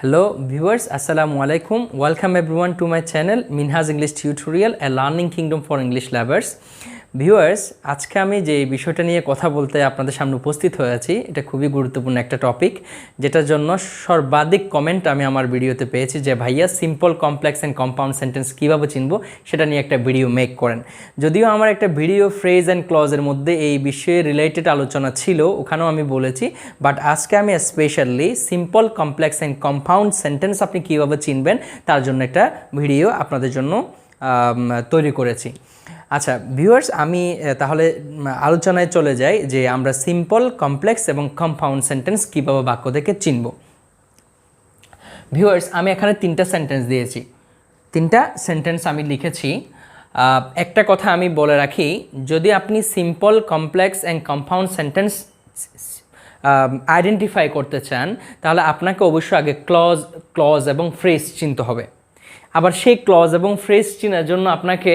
Hello viewers, Assalamu alaikum. Welcome everyone to my channel Minhaj English Tutorial, a learning kingdom for English lovers. Viewers, আজকে আমি যে বিষয়টা নিয়ে কথা বলতে আপনাদের সামনে উপস্থিত হয়েছি, এটা খুবই গুরুত্বপূর্ণ একটা টপিক, যেটার জন্য সর্বাধিক কমেন্ট আমি আমার ভিডিওতে পেয়েছি যে ভাইয়া simple, complex and compound sentence কীভাবে চিনবো সেটা নিয়ে একটা ভিডিও মেক করেন। যদিও আমার একটা ভিডিও ফ্রেজ অ্যান্ড ক্লজের মধ্যে এই বিষয়ে রিলেটেড আলোচনা ছিল, ওখানেও আমি বলেছি, বাট আজকে আমি specially simple, complex and compound sentence আপনি কীভাবে চিনবেন তার জন্য একটা ভিডিও আপনাদের জন্য তৈরি করেছি। আচ্ছা ভিউয়ার্স, আমি তাহলে আলোচনায় চলে যাই যে আমরা সিম্পল, কমপ্লেক্স এবং কম্পাউন্ড সেন্টেন্স কীভাবে বাক্য থেকে চিনব। ভিউয়ার্স, আমি এখানে তিনটা সেন্টেন্স দিয়েছি, তিনটা সেন্টেন্স আমি লিখেছি। একটা কথা আমি বলে রাখি, যদি আপনি simple, complex and compound sentence identify করতে চান, তাহলে আপনাকে অবশ্যই আগে ক্লজ এবং ফ্রেজ চিনতে হবে। আবার সেই ক্লজ এবং ফ্রেজ চেনার জন্য আপনাকে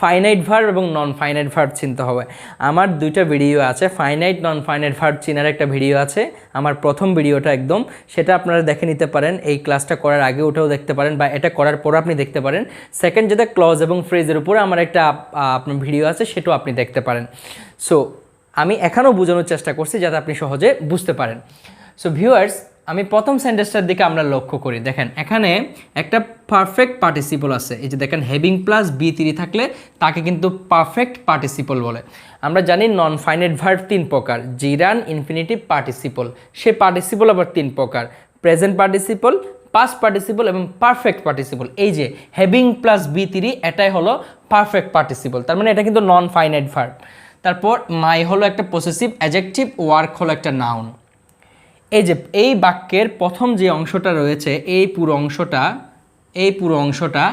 ফাইনাইট ভার্ব এবং নন ফাইনাইট ভার্ব চিনতে হবে। আমার দুইটা ভিডিও আছে, ফাইনাইট, নন ফাইনাইট ভার্ব চেনার একটা ভিডিও আছে, আমার প্রথম ভিডিওটা একদম, সেটা আপনারা দেখে নিতে পারেন। এই ক্লাসটা করার আগে ওটাও দেখতে পারেন, বা এটা করার পর আপনি দেখতে পারেন। সেকেন্ড, যেটা ক্লজ এবং ফ্রেজের উপরে আমার একটা আপনার ভিডিও আছে, সেটাও আপনি দেখতে পারেন। সো আমি এখানেও বোঝানোর চেষ্টা করছি যাতে আপনি সহজে বুঝতে পারেন। সো ভিউয়ার্স, আমি প্রথম সেন্টেন্সটার দিকে আমরা লক্ষ্য করি। দেখেন, এখানে একটা পারফেক্ট পার্টিসিপল আছে। এই যে দেখেন, হ্যাভিং প্লাস বি3 থাকলে তাকে কিন্তু পারফেক্ট পার্টিসিপল বলে। আমরা জানি নন ফাইনাইট ভার্ব তিন প্রকার, জিরান, ইনফিনিটিভ, পার্টিসিপল। সে পার্টিসিপল আবার তিন প্রকার, প্রেজেন্ট পার্টিসিপল, পাস্ট পার্টিসিপল এবং পারফেক্ট পার্টিসিপল। এই যে হ্যাভিং প্লাস বি3, এটাই হলো পারফেক্ট পার্টিসিপল, তার মানে এটা কিন্তু নন ফাইনাইট ভার্ব। তারপর মাই হলো একটা পসেসিভ অ্যাডজেক্টিভ, ওয়ার্ক হলো একটা নাউন। এই যে এই বাক্যের প্রথম যে অংশটা রয়েছে, এই পুরো অংশটা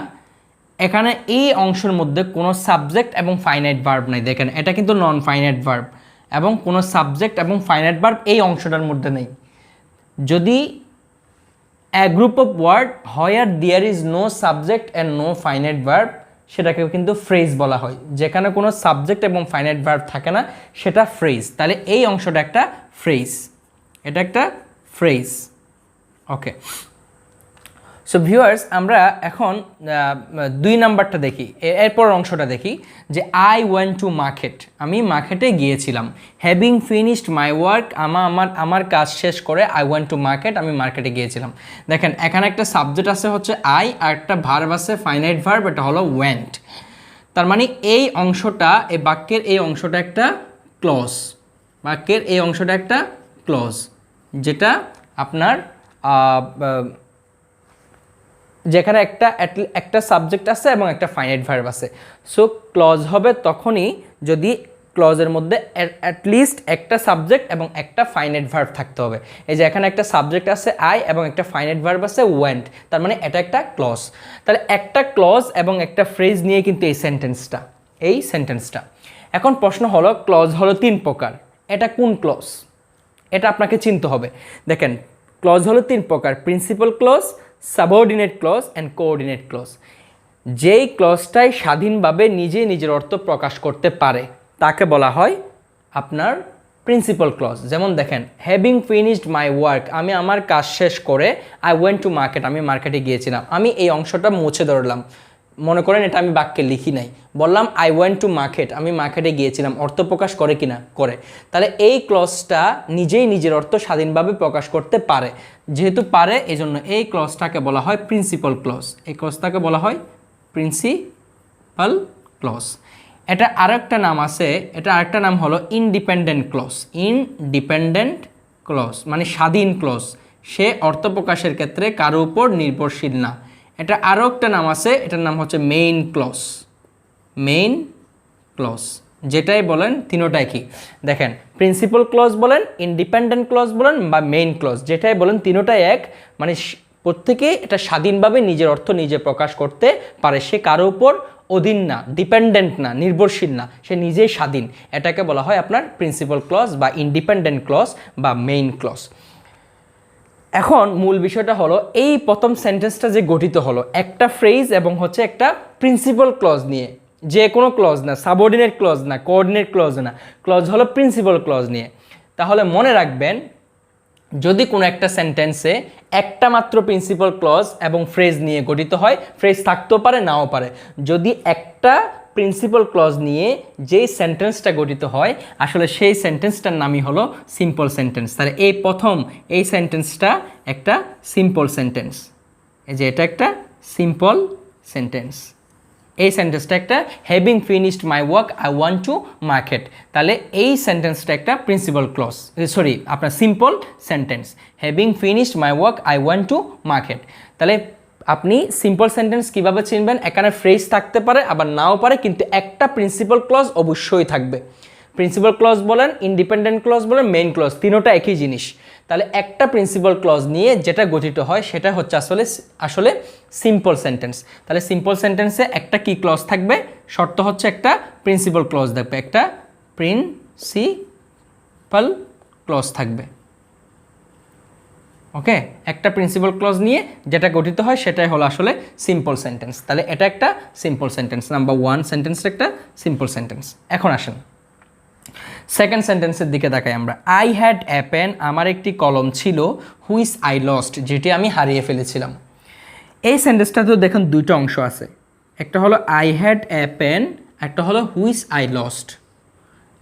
এখানে এই অংশের মধ্যে কোনো সাবজেক্ট এবং ফাইনাইট ভার্ব নাই। দেখেন, এটা কিন্তু নন ফাইনাইট ভার্ব এবং কোনো সাবজেক্ট এবং ফাইনাইট ভার্ব এই অংশটার মধ্যে নেই। যদি a group of word where there is no subject and no finite verb, সেটাকে কিন্তু ফ্রেজ বলা হয়। যেখানে কোনো সাবজেক্ট এবং ফাইনাইট ভার্ব থাকে না, সেটা ফ্রেজ। তাহলে এই অংশটা একটা ফ্রেজ, এটা একটা ফ্রেজ। ওকে, সো ভিউয়ার্স, আমরা এখন 2 নাম্বারটা দেখি, এরপর অংশটা দেখি যে আই ওয়েন্ট টু মার্কেট, আমি মার্কেটে গিয়েছিলাম। হ্যাভিং ফিনিশড মাই ওয়ার্ক, আমার কাজ শেষ করে আই ওয়েন্ট টু মার্কেট, আমি মার্কেটে গিয়েছিলাম। দেখেন, এখানে একটা সাবজেক্ট আছে হচ্ছে আই, আর একটা ভার্ব আছে ফাইনাইট ভার্ব, এটা হলো ওয়েন্ট। তার মানে এই অংশটা, এই বাক্যের এই অংশটা একটা ক্লজ, বাক্যের এই অংশটা একটা ক্লজ, যেটা আপনার যেখানে একটা সাবজেক্ট আছে এবং একটা ফাইনাইট ভার্ব আছে। সো ক্লজ হবে তখনই যদি ক্লজের মধ্যে অ্যাটলিস্ট একটা সাবজেক্ট এবং একটা ফাইনাইট ভার্ব থাকতে হবে। এই যে এখানে একটা সাবজেক্ট আছে আই এবং একটা ফাইনাইট ভার্ব আছে ওয়েন্ট, তার মানে এটা একটা ক্লজ। তাহলে একটা ক্লজ এবং একটা ফ্রেজ নিয়ে কিন্তু এই সেন্টেন্সটা। এখন প্রশ্ন হলো, ক্লজ হলো 3 প্রকার, এটা কোন ক্লজ? এটা আপনাকে চিনতে হবে। দেখেন, ক্লজ হলো 3 প্রকার, principal clause, subordinate clause and coordinate clause. যেই ক্লজটাই স্বাধীনভাবে নিজের অর্থ প্রকাশ করতে পারে তাকে বলা হয় আপনার প্রিন্সিপাল ক্লজ। যেমন দেখেন, হ্যাভিং ফিনিশড মাই ওয়ার্ক, আমি আমার কাজ শেষ করে আই ওয়েন্ট টু মার্কেট, আমি মার্কেটে গিয়েছিলাম। আমি এই অংশটা মুছে ধরলাম, মনে করেন এটা আমি বাক্যে লিখি নাই, বললাম আই ওয়েন্ট টু মার্কেট, আমি মার্কেটে গিয়েছিলাম। অর্থ প্রকাশ করে কিনা? করে। তাহলে এই ক্লজটা নিজের অর্থ স্বাধীনভাবে প্রকাশ করতে পারে। যেহেতু পারে, এই জন্য এই ক্লজটাকে বলা হয় প্রিন্সিপাল ক্লজ। এই ক্লজটাকে বলা হয় প্রিন্সিপাল ক্লজ। এটা আরেকটা নাম আছে, এটা আরেকটা নাম হলো ইনডিপেন্ডেন্ট ক্লজ। ইনডিপেন্ডেন্ট ক্লজ মানে স্বাধীন ক্লজ, সে অর্থ প্রকাশের ক্ষেত্রে কারো উপর নির্ভরশীল না। এটা আরও একটা নাম আছে, এটার নাম হচ্ছে মেইন ক্লজ। মেইন ক্লজ, যেটাই বলেন তিনোটাই কি? দেখেন, প্রিন্সিপাল ক্লজ বলেন, ইন্ডিপেন্ডেন্ট ক্লজ বলেন বা মেইন ক্লজ, যেটাই বলেন তিনোটাই এক। মানে প্রত্যেকে এটা স্বাধীনভাবে নিজের অর্থ নিজে প্রকাশ করতে পারে, সে কারো উপর অধীন না, ডিপেন্ডেন্ট না, নির্ভরশীল না, সে নিজেই স্বাধীন। এটাকে বলা হয় আপনার প্রিন্সিপাল ক্লজ বা ইন্ডিপেন্ডেন্ট ক্লজ বা মেইন ক্লজ। এখন মূল বিষয়টা হলো, এই প্রথম সেন্টেন্সটা যে গঠিত হলো একটা ফ্রেজ এবং হচ্ছে একটা প্রিন্সিপাল ক্লজ নিয়ে, যে কোনো ক্লজ না, সাবঅর্ডিনেট ক্লজ না, কোঅর্ডিনেট ক্লজ না, ক্লজ হলো প্রিন্সিপাল ক্লজ নিয়ে। তাহলে মনে রাখবেন, যদি কোনো একটা সেন্টেন্সে একটা মাত্র প্রিন্সিপাল ক্লজ এবং ফ্রেজ নিয়ে গঠিত হয়, ফ্রেজ থাকতেও পারে নাও পারে। যদি একটা প্রিন্সিপাল ক্লজ নিয়ে যেই সেন্টেন্সটা গঠিত হয় আসলে সেই সেন্টেন্সটার নামই হলো সিম্পল সেন্টেন্স। তাহলে এই প্রথম এই সেন্টেন্সটা একটা সিম্পল সেন্টেন্স, এই যে এটা একটা সিম্পল সেন্টেন্স। এই সেন্টেন্সটা একটা having finished my work I want to market, তাহলে এই সেন্টেন্সটা একটা প্রিন্সিপাল ক্লজ, সরি আপনার simple sentence, having finished my work I want to market. তাহলে আপনি সিম্পল সেন্টেন্স কীভাবে চিনবেন? এখানে ফ্রেজ থাকতে পারে আবার নাও পারে, কিন্তু একটা প্রিন্সিপাল ক্লজ অবশ্যই থাকবে। প্রিন্সিপাল ক্লজ বলেন, ইন্ডিপেন্ডেন্ট ক্লজ বলেন, মেইন ক্লজ, তিনোটা একই জিনিস। তাহলে একটা প্রিন্সিপাল ক্লজ নিয়ে যেটা গঠিত হয় সেটা হচ্ছে আসলে সিম্পল সেন্টেন্স। তাহলে সিম্পল সেন্টেন্সে একটা কি ক্লজ থাকবে? শর্ত হচ্ছে একটা প্রিন্সিপাল ক্লজ থাকবে, একটা প্রিন্সিপাল ক্লজ থাকবে। ওকে, একটা প্রিন্সিপাল ক্লজ নিয়ে যেটা গঠিত হয় সেটাই হলো আসলে সিম্পল সেন্টেন্স। তাহলে এটা একটা সিম্পল সেন্টেন্স, নাম্বার 1 সেন্টেন্সটা একটা সিম্পল সেন্টেন্স। এখন আসেন সেকেন্ড সেন্টেন্সের দিকে তাকাই আমরা। আই হ্যাড এ পেন, আমার একটি কলম ছিল, হুইচ আই লস্ট, যেটি আমি হারিয়ে ফেলেছিলাম। এই সেন্টেন্সটা তো দেখুন দুইটা অংশ আছে, একটা হলো আই হ্যাড এ পেন, একটা হলো হুইচ আই লস্ট।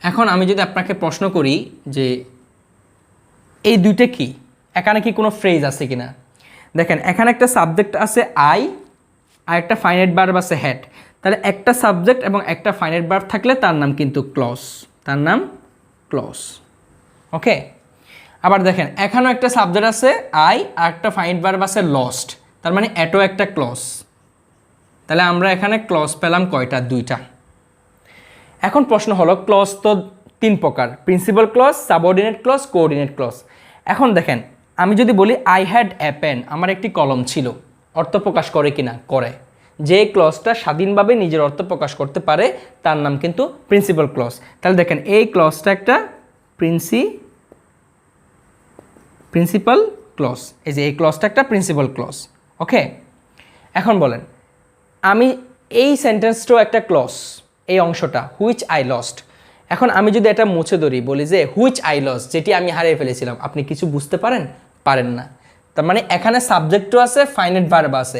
এখন আমি যদি আপনাকে প্রশ্ন করি যে এই দুইটা কি, এখানে কি কোনো ফ্রেজ আছে কিনা? দেখেন এখানে একটা সাবজেক্ট আছে আই আর একটা ফাইনাইট ভার্ব আছে হ্যাড। তাহলে একটা সাবজেক্ট এবং একটা ফাইনাইট ভার্ব থাকলে তার নাম কিন্তু ক্লজ, তার নাম ক্লজ। ওকে, আবার দেখেন এখানেও একটা সাবজেক্ট আছে আই আর একটা ফাইনাইট ভার্ব আছে লস্ট, তার মানে এটাও একটা ক্লজ। তাহলে আমরা এখানে ক্লজ পেলাম কয়টা? দুইটা। এখন প্রশ্ন হলো ক্লজ তো 3 প্রকার, principal clause, subordinate clause, coordinate clause. এখন দেখেন আমি যদি বলি আই হ্যাড এ পেন, আমার একটি কলম ছিল, অর্থ প্রকাশ করে কিনা? করে। যে ক্লজটা স্বাধীনভাবে নিজের অর্থ প্রকাশ করতে পারে তার নাম কিন্তু প্রিন্সিপাল ক্লজ। তাহলে দেখেন এই ক্লজটা একটা প্রিন্সিপাল ক্লজ, এই যে এই ক্লজটা একটা প্রিন্সিপাল ক্লজ। ওকে, এখন বলেন আমি এই সেন্টেন্সটাও একটা ক্লজ, এই অংশটা হুইচ আই লস্ট। এখন আমি যদি এটা মুছে ধরি, বলি যে হুইচ আই লস্ট, যেটি আমি হারিয়ে ফেলেছিলাম, আপনি কিছু বুঝতে পারেন না। তার মানে এখানে সাবজেক্টও আছে, ফাইনাইট ভার্ব আছে,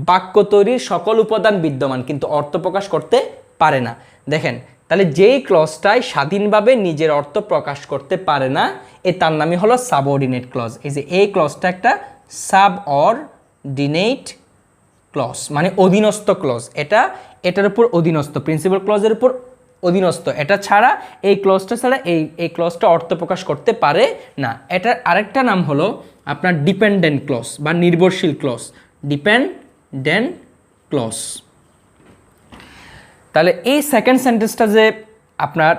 বাক্য তৈরির সকল উপাদান বিদ্যমান, কিন্তু অর্থ প্রকাশ করতে পারে না। দেখেন তাহলে যেই ক্লজটাই স্বাধীনভাবে নিজের অর্থ প্রকাশ করতে পারে না তার নামই হলো সাবঅর্ডিনেট ক্লজ। এই যে এই ক্লজটা একটা সাবঅর্ডিনেট ক্লজ, মানে অধীনস্থ ক্লজ, এটার উপর অধীনস্থ, প্রিন্সিপাল ক্লজের উপর অধীনস্থ। এটা ছাড়া এই ক্লজটা ছাড়া এই ক্লজটা অর্থ প্রকাশ করতে পারে না। এটার আরেকটা নাম হলো আপনার ডিপেন্ডেন্ট ক্লজ বা নির্ভরশীল ক্লজ, ডিপেন্ডেন্ট ক্লজ। তাহলে এই সেকেন্ড সেন্টেন্সটা যে আপনার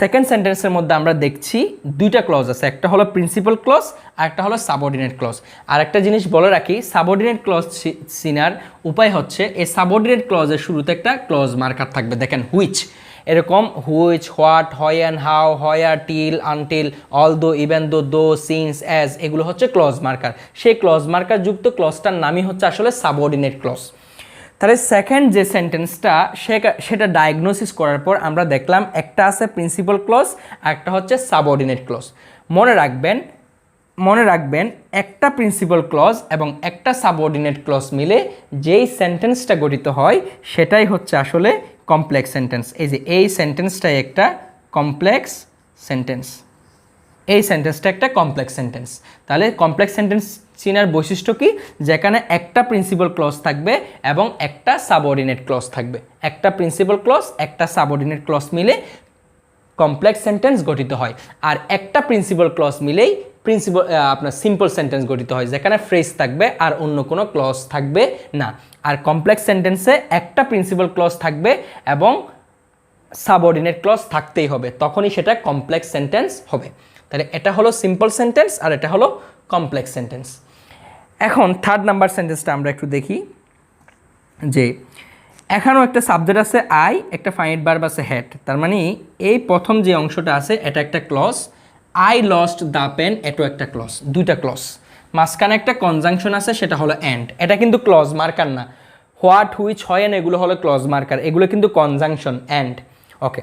সেকেন্ড সেন্টেন্সের মধ্যে আমরা দেখছি দুইটা ক্লজ আছে, একটা হলো প্রিন্সিপাল ক্লজ আর একটা হলো সাবঅর্ডিনেট ক্লজ। আর একটা জিনিস বলে রাখি, সাবঅর্ডিনেট ক্লজ চিনার উপায় হচ্ছে এই সাবঅর্ডিনেট ক্লজের শুরুতে একটা ক্লজ মার্কার থাকবে। দেখেন হুইচ, এরকম which, what, when, how, where, till, until, all দো, ইভেন দো, সিন্স, অ্যাজ, এগুলো হচ্ছে ক্লজ মার্কার। সেই ক্লজ মার্কার যুক্ত ক্লজটার নামই হচ্ছে আসলে সাবঅর্ডিনেট ক্লজ। তাহলে সেকেন্ড যে সেন্টেন্সটা সেটা ডায়াগনোসিস করার পর আমরা দেখলাম একটা আছে প্রিন্সিপাল ক্লজ আর একটা হচ্ছে সাবঅর্ডিনেট ক্লজ। মনে রাখবেন একটা প্রিন্সিপাল ক্লজ এবং একটা সাবঅর্ডিনেট ক্লজ মিলে যেই সেন্টেন্সটা গঠিত হয় সেটাই হচ্ছে আসলে কমপ্লেক্স সেন্টেন্স। এই যে এই সেন্টেন্সটাই একটা কমপ্লেক্স সেন্টেন্স, এই সেন্টেন্সটা একটা কমপ্লেক্স সেন্টেন্স। তাহলে কমপ্লেক্স সেন্টেন্স চিনার বৈশিষ্ট্য কি? যেখানে একটা প্রিন্সিপাল ক্লজ থাকবে এবং একটা সাবঅর্ডিনেট ক্লজ থাকবে। একটা প্রিন্সিপাল ক্লজ একটা সাবঅর্ডিনেট ক্লজ মিলে কমপ্লেক্স সেন্টেন্স গঠিত হয়, আর একটা প্রিন্সিপাল ক্লজ মিলেই আপনার সিম্পল সেন্টেন্স গঠিত হয়, যেখানে ফ্রেজ থাকবে আর অন্য কোনো ক্লজ থাকবে না। আর কমপ্লেক্স সেন্টেন্সে একটা প্রিন্সিপাল ক্লজ থাকবে এবং সাবঅর্ডিনেট ক্লজ থাকতেই হবে, তখনই সেটা কমপ্লেক্স সেন্টেন্স হবে। তাহলে এটা হলো সিম্পল সেন্টেন্স আর এটা হলো কমপ্লেক্স সেন্টেন্স। এখন থার্ড নাম্বার সেন্টেন্সটা আমরা একটু দেখি যে এখানেও একটা সাবজেক্ট আছে আই, একটা ফাইনাইট ভার্ব আছে হ্যাড। তার মানে এই প্রথম যে অংশটা আছে এটা একটা clause, I lost the pen, এটাও একটা ক্লজ, দুইটা ক্লজ। মাঝখানে একটা কনজাংশন আছে সেটা হলো অ্যান্ড, এটা কিন্তু ক্লজ মার্কার না। হোয়াট, হুইচ, হোয়েন এগুলো হলো ক্লজ মার্কার, এগুলো কিন্তু কনজাংশন অ্যান্ড। ওকে,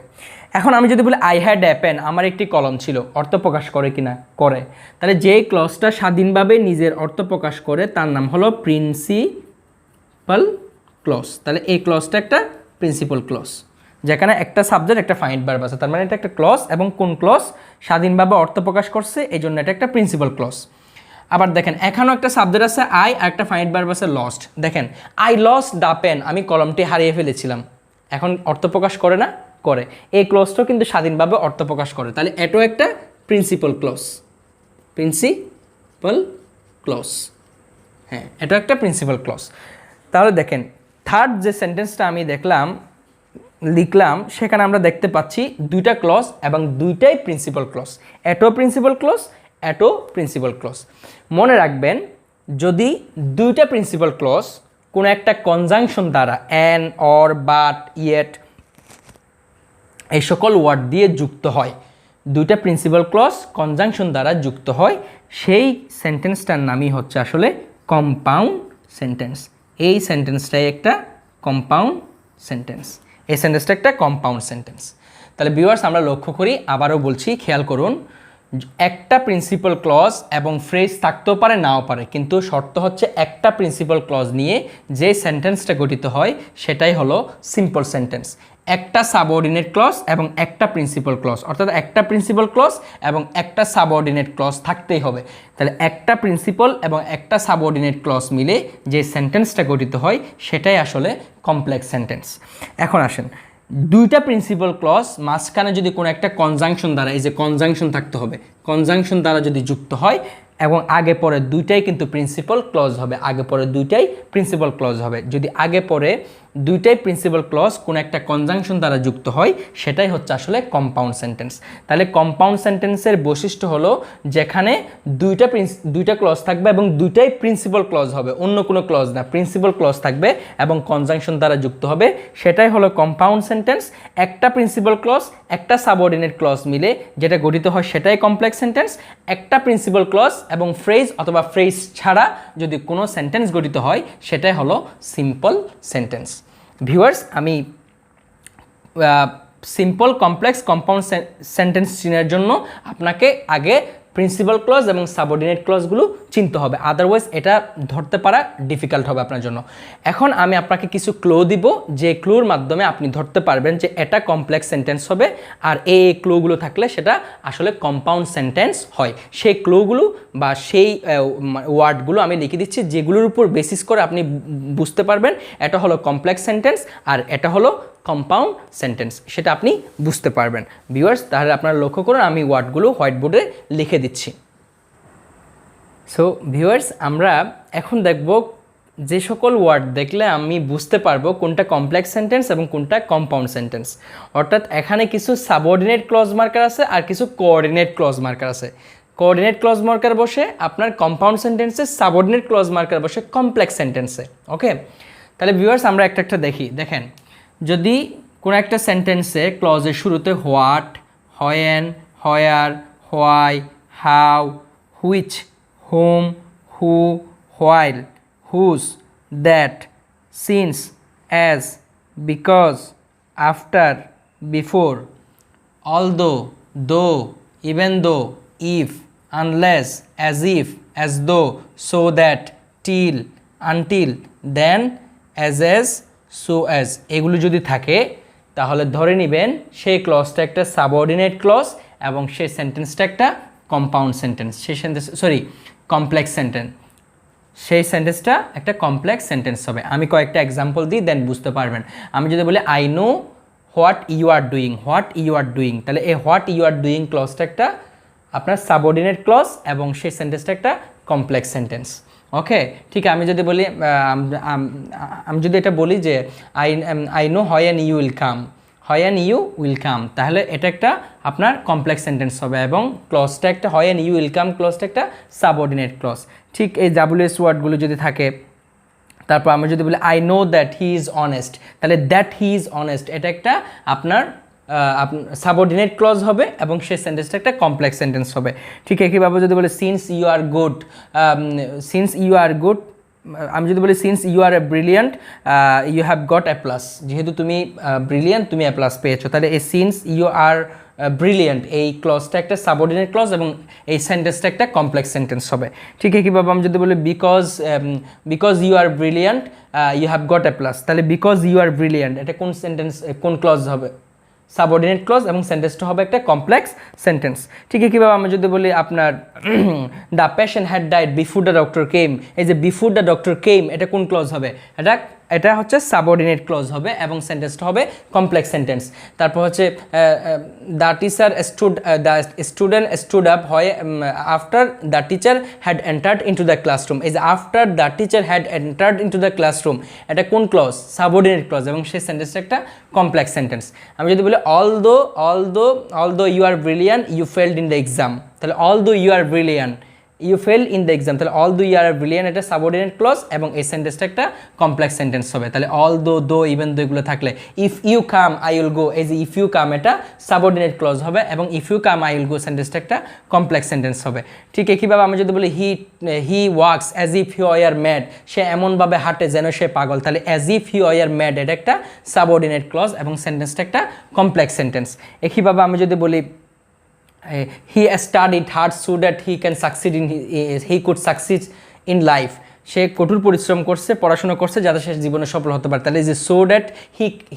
এখন আমি যদি বলি আই হ্যাড এ পেন, আমার একটি কলম ছিল, অর্থ প্রকাশ করে কিনা? করে। তাহলে যে ক্লজটা স্বাধীনভাবে নিজের অর্থ প্রকাশ করে তার নাম হলো প্রিন্সিপাল ক্লজ। তাহলে এই ক্লজটা একটা প্রিন্সিপাল ক্লজ, যেখানে একটা সাবজেক্ট একটা ফাইনাইট ভার্ব আছে, তার মানে এটা একটা ক্লজ, এবং কোন ক্লজ? স্বাধীনভাবে অর্থ প্রকাশ করছে, এই জন্য এটা একটা প্রিন্সিপাল ক্লজ। আবার দেখেন এখানেও একটা সাবজেক্ট আছে আই, আর একটা ফাইনাইট ভার্ব আছে লস্ট। দেখেন আই লস্ট দ্য পেন, আমি কলমটি হারিয়ে ফেলেছিলাম, এখন অর্থ প্রকাশ করে না? করে। এই ক্লজটাও কিন্তু স্বাধীনভাবে অর্থ প্রকাশ করে, তাহলে এটাও একটা প্রিন্সিপাল ক্লজ। প্রিন্সিপাল ক্লজ, হ্যাঁ, এটা একটা প্রিন্সিপাল ক্লজ। তাহলে দেখেন থার্ড যে সেন্টেন্সটা আমি লিখলাম, সেখানে আমরা দেখতে পাচ্ছি দুইটা ক্লজ এবং দুইটাই প্রিন্সিপাল ক্লজ। এটাও প্রিন্সিপাল ক্লজ, এটাও প্রিন্সিপাল ক্লজ। মনে রাখবেন, যদি দুইটা প্রিন্সিপাল ক্লজ কোনো একটা কনজাংশন দ্বারা অ্যান, অর, বাট, ইয়েট এই সকল ওয়ার্ড দিয়ে যুক্ত হয়, দুইটা প্রিন্সিপাল ক্লজ কনজাংশন দ্বারা যুক্ত হয়, সেই সেন্টেন্সটার নামই হচ্ছে আসলে কম্পাউন্ড সেন্টেন্স। এই সেন্টেন্সটাই একটা কম্পাউন্ড সেন্টেন্স, এই সেন্টেন্সটা একটা কম্পাউন্ড সেন্টেন্স। তাহলে ভিউয়ার্স, আমরা লক্ষ্য করি, আবারও বলছি, খেয়াল করুন, একটা প্রিন্সিপাল ক্লজ এবং ফ্রেজ থাকতেও পারে, নাও পারে, কিন্তু শর্ত হচ্ছে একটা প্রিন্সিপাল ক্লজ নিয়ে যে সেন্টেন্সটা গঠিত হয় সেটাই হলো সিম্পল সেন্টেন্স। একটা সাবঅর্ডিনেট ক্লজ এবং একটা প্রিন্সিপাল ক্লজ, অর্থাৎ একটা প্রিন্সিপাল ক্লজ এবং একটা সাবঅর্ডিনেট ক্লজ থাকতেই হবে। তাহলে একটা প্রিন্সিপাল এবং একটা সাবঅর্ডিনেট ক্লজ মিলে যে সেন্টেন্সটা গঠিত হয় সেটাই আসলে কমপ্লেক্স সেন্টেন্স। এখন আসেন, দুইটা প্রিন্সিপাল ক্লজ মাঝখানে যদি কোনো একটা কনজাংশন দ্বারা, এই যে কনজাংশন থাকতে হবে, কনজাংশন দ্বারা যদি যুক্ত হয় এবং আগে পরে দুইটাই কিন্তু প্রিন্সিপাল ক্লজ হবে, আগে পরে দুইটাই প্রিন্সিপাল ক্লজ হবে। যদি আগে পরে দুইটাই প্রিন্সিপাল ক্লজ কোনো একটা কনজাংশন দ্বারা যুক্ত হয় সেটাই হচ্ছে আসলে কম্পাউন্ড সেন্টেন্স। তাহলে কম্পাউন্ড সেন্টেন্সের বৈশিষ্ট্য হলো যেখানে দুইটা ক্লজ থাকবে এবং দুইটাই প্রিন্সিপাল ক্লজ হবে, অন্য কোনো ক্লজ না, প্রিন্সিপাল ক্লজ থাকবে এবং কনজাংশন দ্বারা যুক্ত হবে, সেটাই হলো কম্পাউন্ড সেন্টেন্স। একটা প্রিন্সিপাল ক্লজ একটা সাবঅর্ডিনেট ক্লজ মিলে যেটা গঠিত হয় সেটাই কমপ্লেক্স সেন্টেন্স। একটা প্রিন্সিপাল ক্লজ এবং ফ্রেজ অথবা ফ্রেজ ছাড়া যদি কোনো সেন্টেন্স গঠিত হয় সেটাই হলো সিম্পল সেন্টেন্স। ভিউয়ার্স, আমি সিম্পল, কমপ্লেক্স, কম্পাউন্ড সেন্টেন্স চিনার জন্য আপনাকে আগে প্রিন্সিপাল ক্লজ এবং সাবঅর্ডিনেট ক্লজগুলো চিনতে হবে, আদারওয়াইজ এটা ধরতে পারা ডিফিকাল্ট হবে আপনার জন্য। এখন আমি আপনাকে কিছু ক্লু দিব, যে ক্লুর মাধ্যমে আপনি ধরতে পারবেন যে এটা কমপ্লেক্স সেন্টেন্স হবে, আর এই ক্লুগুলো থাকলে সেটা আসলে কম্পাউন্ড সেন্টেন্স হয়। সেই ক্লুগুলো বা সেই ওয়ার্ডগুলো আমি লিখে দিচ্ছি, যেগুলোর উপর বেসিস করে আপনি বুঝতে পারবেন এটা হলো কমপ্লেক্স সেন্টেন্স আর এটা হলো কম্পাউন্ড সেন্টেন্স, সেটা আপনি বুঝতে পারবেন। ভিউয়ার্স, তাহলে আপনারা লক্ষ্য করুন, আমি ওয়ার্ডগুলো হোয়াইট বোর্ডে লিখে দিচ্ছি। সো ভিউয়ার্স, আমরা এখন দেখব যে সকল ওয়ার্ড দেখলে আমি বুঝতে পারবো কোনটা কমপ্লেক্স সেন্টেন্স এবং কোনটা কম্পাউন্ড সেন্টেন্স। অর্থাৎ এখানে কিছু সাবঅর্ডিনেট ক্লজ মার্কার আছে আর কিছু কোঅর্ডিনেট ক্লজ মার্কার আছে। কোঅর্ডিনেট ক্লজ মার্কার বসে আপনার কম্পাউন্ড সেন্টেন্সে, সাবঅর্ডিনেট ক্লজ মার্কার বসে কমপ্লেক্স সেন্টেন্সে। ওকে, তাহলে ভিউয়ার্স, আমরা একটা দেখি। দেখেন, যদি কোনো একটা সেন্টেন্সে ক্লজের শুরুতে what, when, where, why, how, which, whom, who, while, whose, that, since, as, because, after, before, although, though, even though, if, unless, as if, as though, so that, till, until, then, as, so as এগুলো যদি থাকে তাহলে ধরে নেবেন সেই ক্লজটা একটা subordinate clause এবং সেই সেন্টেন্সটা একটা কম্পাউন্ড সেন্টেন্স, সেই সেন্টেন্স কমপ্লেক্স সেন্টেন্স, সেই সেন্টেন্সটা একটা কমপ্লেক্স সেন্টেন্স হবে। আমি কয়েকটা এক্সাম্পল দিই, দেন বুঝতে পারবেন। আমি যদি বলি I know what you are doing, what you are doing, তাহলে এই হোয়াট ইউ আর ডুইং ক্লজটা একটা আপনার সাবঅর্ডিনেট ক্লজ এবং সেই সেন্টেন্সটা একটা কমপ্লেক্স সেন্টেন্স। ওকে, ঠিক আছে। আমি যদি এটা বলি যে I know when you will come, when you will come, তাহলে এটা একটা আপনার কমপ্লেক্স সেন্টেন্স হবে এবং ক্লজটা একটা হোয়েন ইউ উইল কাম ক্লজটা একটা সাবঅর্ডিনেট ক্লজ। ঠিক এই ডাব্লিউএস ওয়ার্ডগুলো যদি থাকে, তারপর আমরা যদি বলি I know that he is honest, তাহলে দ্যাট হি ইজ অনেস্ট এটা একটা আপনার সাবঅর্ডিনেট ক্লজ হবে এবং সেই সেন্টেন্সটা একটা কমপ্লেক্স সেন্টেন্স হবে। ঠিক একইভাবে যদি বলে since you are good, since you are good আমি যদি বলি since you are a brilliant you have got A plus, যেহেতু তুমি ব্রিলিয়ান্ট তুমি এ প্লাস পেয়েছো, তাহলে এই সিন্স ইউ আর ব্রিলিয়ান্ট এই ক্লজটা একটা সাবঅর্ডিনেট ক্লজ এবং এই সেন্টেন্সটা একটা কমপ্লেক্স সেন্টেন্স হবে। ঠিক কীভাবে আমি যদি বলি because you are brilliant you have got A plus, তাহলে বিকজ ইউ আর ব্রিলিয়ান্ট এটা কোন সেন্টেন্স, কোন ক্লজ হবে? সাবঅর্ডিনেট ক্লজ এবং সেন্টেন্সটা হবে একটা কমপ্লেক্স সেন্টেন্স। ঠিক কীভাবে আমি যদি বলি আপনার the patient had died before the doctor came, এই যে বিফোর দ্য ডক্টর কেম এটা কোন ক্লজ হবে? এটা হচ্ছে সাবঅর্ডিনেট ক্লজ হবে এবং সেন্টেন্সটা হবে কমপ্লেক্স সেন্টেন্স। তারপর হচ্ছে the teacher the student stood up হয় after the teacher had entered into the classroom, এই যে after the teacher had entered into the classroom এটা কোন ক্লজ? সাবঅর্ডিনেট ক্লজ এবং সেই সেন্টেন্সটা একটা কমপ্লেক্স সেন্টেন্স। আমি যদি বলি although you are brilliant you failed in the exam, তাহলে although you are brilliant you fail in the exam, তাহলে অলদো ইউ আর ব্রিলিয়ান্ট এটা সাবঅর্ডিনেট ক্লজ এবং এই সেন্টেন্সটা একটা কমপ্লেক্স সেন্টেন্স হবে। তাহলে অলদো ইভেন দো এগুলো থাকলে if you come I will go, এই যে ইফ ইউ কাম এটা সাবঅর্ডিনেট ক্লজ হবে এবং if you come I will go সেন্টেন্সটা একটা কমপ্লেক্স সেন্টেন্স হবে। ঠিক একইভাবে আমি যদি বলি he walks as if he were mad, সে এমনভাবে হাঁটে যেন সে পাগল, তাহলে as if he were mad এটা একটা সাবঅর্ডিনেট ক্লজ এবং সেন্টেন্সটা একটা কমপ্লেক্স সেন্টেন্স। একইভাবে আমি যদি বলি he studied hard so that he could succeed in life, সে কঠোর পরিশ্রম করছে, পড়াশোনা করছে যাতে সে জীবনে সফল হতে পারে, তাহলে যে so that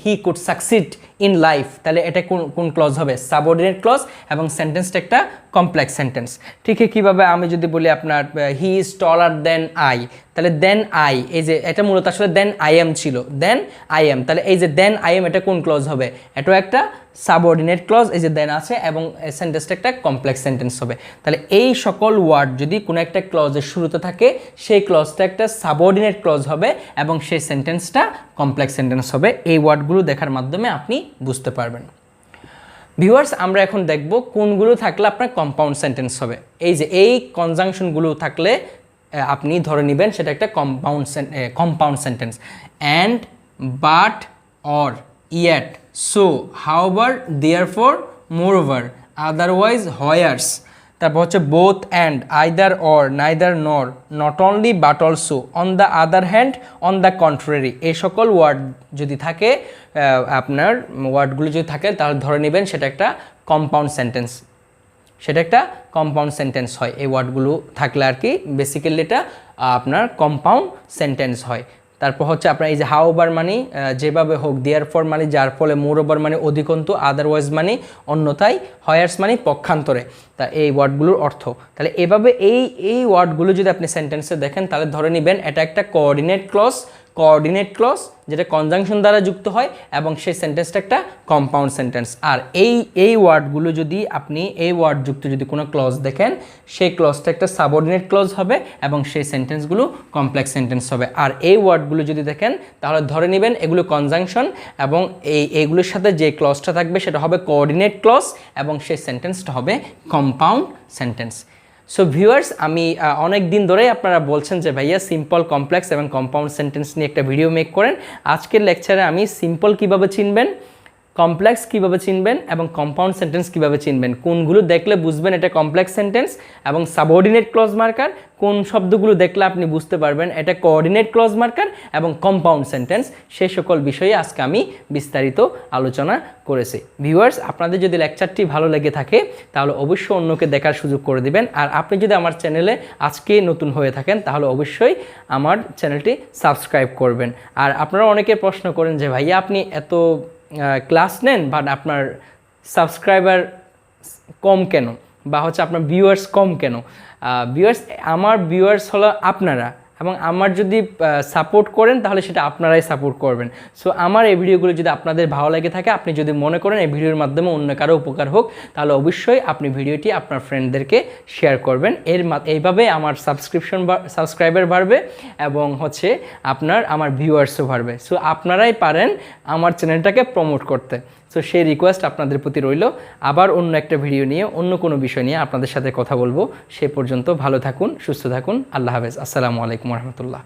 he could succeed in life, তাহলে এটা কোন ক্লজ হবে? সাবঅর্ডিনেট ক্লজ এবং সেন্টেন্সটা একটা কমপ্লেক্স সেন্টেন্স। ঠিক কীভাবে আমি যদি বলি আপনার he is taller then I, তাহলে দেন আই এই যে এটা মূলত আসলে দেন আই এম ছিল, দেন আই এম, তাহলে এই যে দেন আই এম এটা কোন ক্লজ হবে? এটাও একটা সাবঅর্ডিনেট ক্লজ, এই যে দেন আছে এবং সেন্টেন্সটা একটা কমপ্লেক্স সেন্টেন্স হবে। তাহলে এই সকল ওয়ার্ড যদি কোনো একটা ক্লজের শুরুতে থাকে সেই ক্লজটা একটা সাবঅর্ডিনেট ক্লজ হবে এবং সেই সেন্টেন্সটা কমপ্লেক্স সেন্টেন্স হবে। এই ওয়ার্ডগুলো দেখার মাধ্যমে আপনি বুঝতে পারবেন। ভিউয়ার্স, আমরা এখন দেখব কোনগুলো থাকলে আপনার কম্পাউন্ড সেন্টেন্স হবে। এই যে এই কনজাংশনগুলো থাকলে আপনি ধরে নেবেন সেটা একটা compound sentence. And, but, or, yet, so, however, therefore, moreover, otherwise, whereas, তারপর হচ্ছে both and, either or, neither nor, not only but also, on the other hand, on the contrary, এই সকল ওয়ার্ড যদি থাকে আপনার ওয়ার্ডগুলো যদি থাকে তাহলে ধরে নেবেন সেটা একটা কম্পাউন্ড সেন্টেন্স, সেটা একটা কম্পাউন্ড সেন্টেন্স হয়। এই ওয়ার্ডগুলো থাকলে আর কি বেসিক্যালি এটা আপনার কম্পাউন্ড সেন্টেন্স হয়। তারপর হচ্ছে আপনার এই যে হাউএভার মানে যেভাবে হোক, দেয়ারফর মানে যার ফলে, মোরওভার মানে অধিকন্তু, আদারওয়াইজ মানে অন্যথায়, হোয়ারস মানে পক্ষান্তরে, তা এই ওয়ার্ডগুলোর অর্থ। তাহলে এভাবে এই ওয়ার্ডগুলো যদি আপনি সেন্টেন্সে দেখেন তাহলে ধরে নেবেন এটা একটা কোঅর্ডিনেট ক্লজ যেটা কনজাংশন দ্বারা যুক্ত হয় এবং সেই সেন্টেন্সটা একটা কম্পাউন্ড সেন্টেন্স। আর এই ওয়ার্ডগুলো যদি আপনি এই ওয়ার্ড যুক্ত যদি কোনো ক্লজ দেখেন সেই ক্লজটা একটা সাবঅর্ডিনেট ক্লজ হবে এবং সেই সেন্টেন্সগুলো কমপ্লেক্স সেন্টেন্স হবে। আর এই ওয়ার্ডগুলো যদি দেখেন তাহলে ধরে নেবেন এগুলো কনজাংশন এবং এইগুলোর সাথে যে ক্লজটা থাকবে সেটা হবে কোঅর্ডিনেট ক্লজ এবং সেই সেন্টেন্সটা হবে কম্পাউন্ড সেন্টেন্স। সো ভিউয়ার্স, আমি অনেক দিন ধরেই আপনারা বলছেন যে ভাইয়া সিম্পল, কমপ্লেক্স এবং কম্পাউন্ড সেন্টেন্স নিয়ে একটা ভিডিও মেক করেন। আজকের লেকচারে আমি সিম্পল কিভাবে চিনবেন, কমপ্লেক্স কিভাবে চিনবেন এবং কম্পাউন্ড সেন্টেন্স কিভাবে চিনবেন, কোনগুলো দেখলে বুঝবেন এটা কমপ্লেক্স সেন্টেন্স এবং সাবঅর্ডিনেট ক্লজ মার্কার, কোন শব্দগুলো দেখলে আপনি বুঝতে পারবেন এটা কোঅর্ডিনেট ক্লজ মার্কার এবং কম্পাউন্ড সেন্টেন্স, সেই সকল বিষয়ে আজকে আমি বিস্তারিত আলোচনা করেছি। ভিউয়ার্স, আপনাদের যদি লেকচারটি ভালো লেগে থাকে তাহলে অবশ্যই অন্যকে দেখার সুযোগ করে দিবেন। আর আপনি যদি আমার চ্যানেলে আজকে নতুন হয়ে থাকেন তাহলে অবশ্যই আমার চ্যানেলটি সাবস্ক্রাইব করবেন। আর আপনারা অনেকে প্রশ্ন করেন যে ভাইয়া আপনি এত ক্লাস নেন বাট আপনার সাবস্ক্রাইবার কম কেন, বা হচ্ছে আপনার ভিউয়ার্স কম কেন? ভিউয়ার্স, আমার ভিউয়ার্স হলো আপনারা এবং আমার যদি সাপোর্ট করেন তাহলে সেটা আপনারাই সাপোর্ট করবেন। সো আমার এই ভিডিওগুলো যদি আপনাদের ভালো লেগে থাকে, আপনি যদি মনে করেন এই ভিডিওর মাধ্যমে অন্য কারো উপকার হোক, তাহলে অবশ্যই আপনি ভিডিওটি আপনার ফ্রেন্ডদেরকে শেয়ার করবেন। এইভাবে আমার সাবস্ক্রাইবার বাড়বে এবং হচ্ছে আমার ভিউয়ার্সও বাড়বে। সো আপনারাই পারেন আমার চ্যানেলটাকে প্রমোট করতে। সো সেই রিকোয়েস্ট আপনাদের প্রতি রইল। আবার অন্য একটা ভিডিও নিয়ে, অন্য কোনো বিষয় নিয়ে আপনাদের সাথে কথা বলবো। সে পর্যন্ত ভালো থাকুন, সুস্থ থাকুন। আল্লাহ হাফেজ। আসসালামু আলাইকুম রহমতুল্লাহ।